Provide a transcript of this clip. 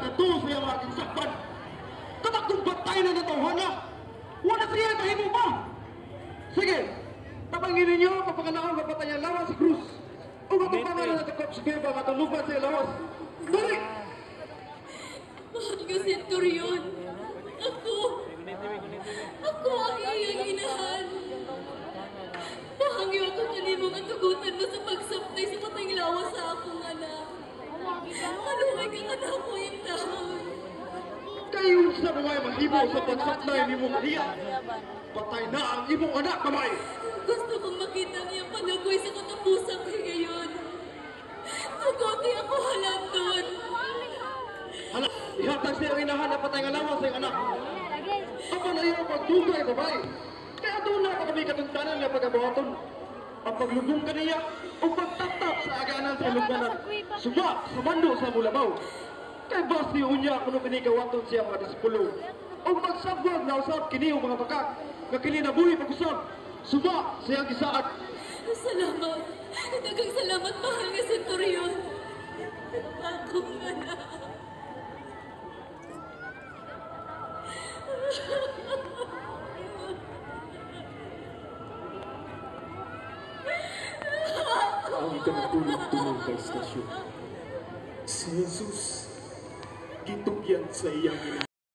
nagkatuo sa iyang aking sakpan. Katak kung patay na natawhana, wala siya mahimo pa. Sige, tapangin ninyo, kapaganaon mapatay ang lawas sa krus. O matupangan na natakop sa kaya ba matulupan sa lawas. Dali! Mahal ka, Centurion. Ako ang iyang inahan. Mahangyo ako kanimong at tugutan mo sa pagsaptay sa patayng lawas sa akong anak. Ano ay kang anak ko yung taon? Kayo sa mga mahibo sa pagsaptay ni mong Maria. Patay na ang imong anak, kamay! Gusto kong makita niyang panagoy sa katapusan kay ngayon. Tuguti ako halandon. Hala, ihatag siya ang inahan na patay nga lawas sa iyong anak. Ako na iyong pagdugay, babae. Kaya doon na kami katuntanan nga pagkabuhaton. Ang paglubong kaniya o pagtatap sa aganan sa lugbanan. Suba sa mando sa mulabaw. Kay basti unya kuno pinikawaton siya mga disipulo. O magsabwag na usap kini o mga bakak. Nga kini nabuhi pag-usap. Suba sa iyang gisaad. Salamat. Dagang salamat, mahal nga Centurion. Akong anak. Ang ikanatulog-tulog kay istasyon. Si Jesus, gitugyan sa iyang ina.